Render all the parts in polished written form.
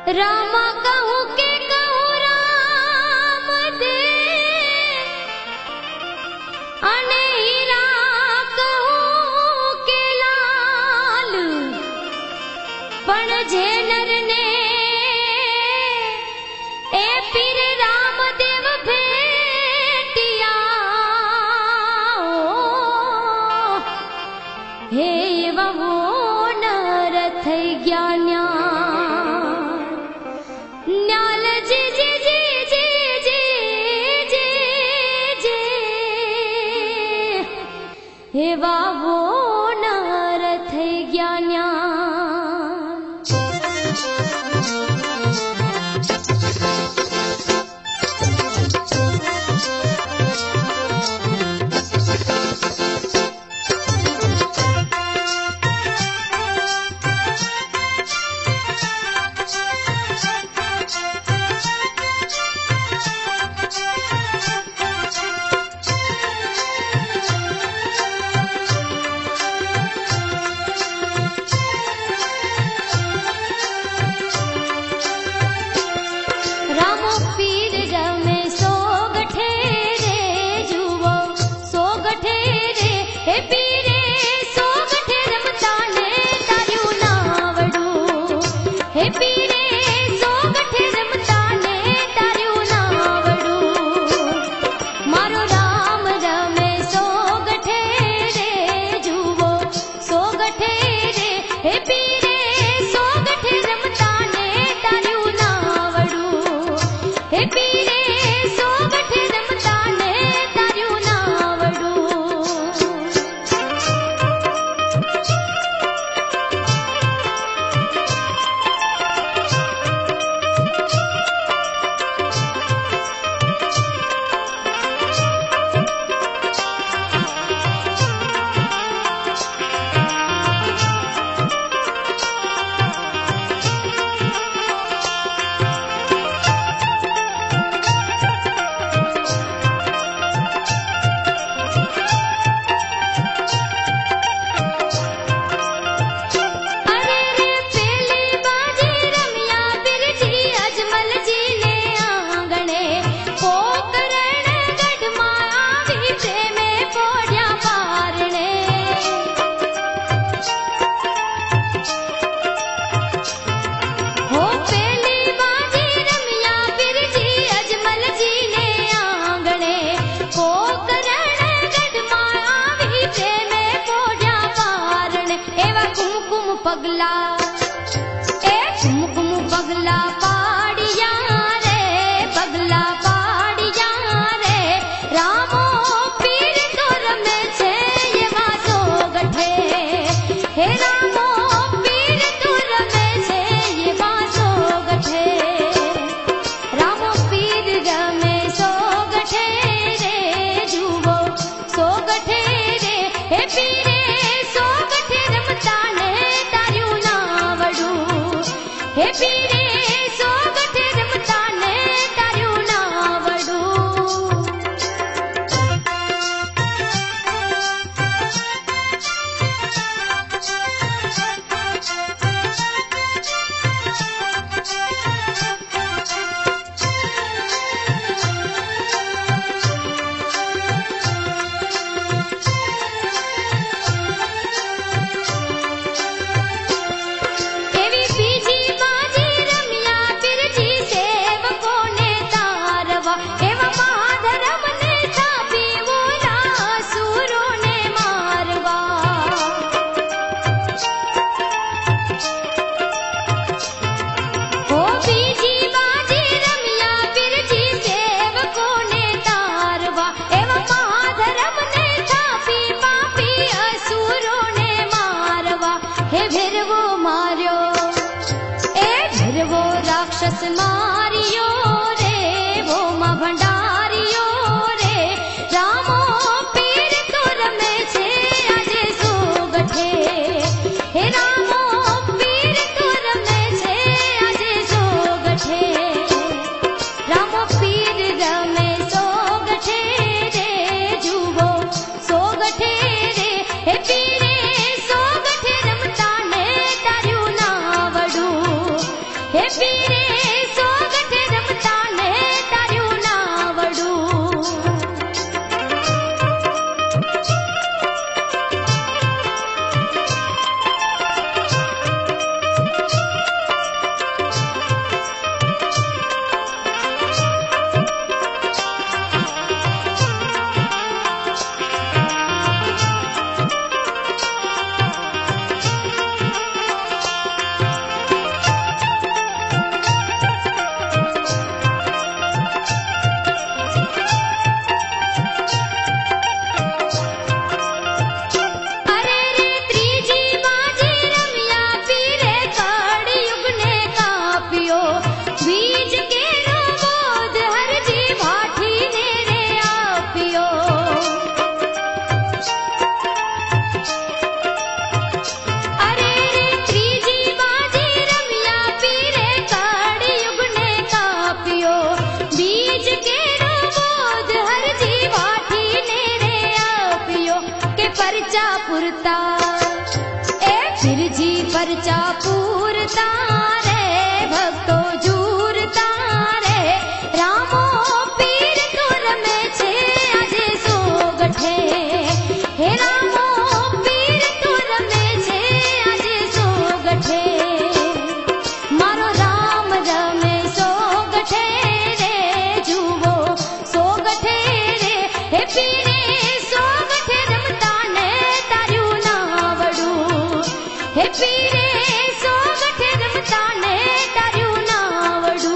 रामा कहूँ के कहूँ राम दे अने हीरा कहूँ के लाल पण जे नर ने ए पीर रामदेव भेटिया हे वो नर थई ज्ञान्या न्याल जी जी जी जी जी जी जी हे वो नर थई ज्ञान्या पगला ए कुमकुम पगला पाड़िया रे पगला पाड़िया रे रामो पीर तो रमे छे ये वासो गठे हे रामो पीर तो रमे छे ये वासो गठे रामो पीर रमे सो गठे रे जुवो सो गठे रे हे पीरे सो गठे रमता ने हे पीरे सो गठे रमता ने तारू नावड़ू राक्षस मारियो रे वो मां भंडारियो रे रामो पीर तो रमे छे आजे सो गठे हे रामो पीर तो रमे छे आजे सो गठे रामो पीर रमे सो गठे रे जुवो सो गठे रे हे पीरे सो गठे रमता ने तारू नावड़ू हे पीरे परचा पुरता ए फिर जी परचा पूरता रे भक्तो झूरता रे रामो पीर तो रमे छे आजे सो गठे हे रामो पीर तो रमे छे आजे सो गठे मारो राम रमे सो गठे रे जुवो सो गठे रे हे पीरे सो गठे रमता ने तार्यू नावड़ू हे पीरे सो गठे रमता ने तार्यू नावड़ू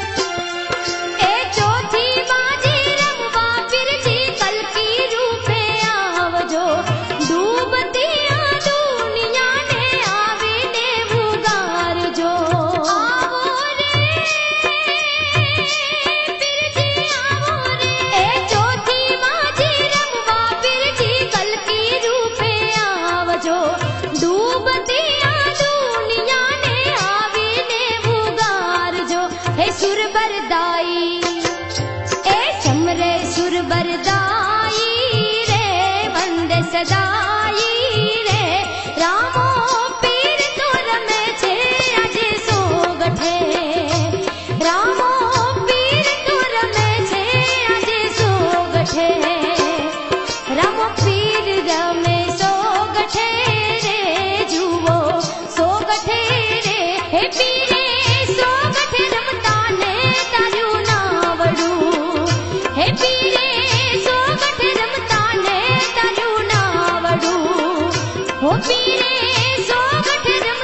ए चौथी बाजी रमवा फिर जी कल की रूपे आवजो डूबतिया दुनिया ने आवे ने उगार जो आवो रे फिर जी आवो रे ए चौथी बाजी रमवा फिर जी कल की रूपे आवजो डूबतिया दुनिया ने आवे ने उगार जो हे सुर बरदाई ए समरे सुर बरदाई रे वंदे सदाई रे रामो पीर तो रमे छे आजे सो गठे रामो पीर तो रमे छे आजे सो गठे रामो पीर रमे सो गठे रे जुवो सो गठे रे हे पीरे सो गठे रमता ने तार्यू नावड़ू हे पीरे सो गठे रमता ने तार्यू नावड़ू हो पीरे सो गठे रमता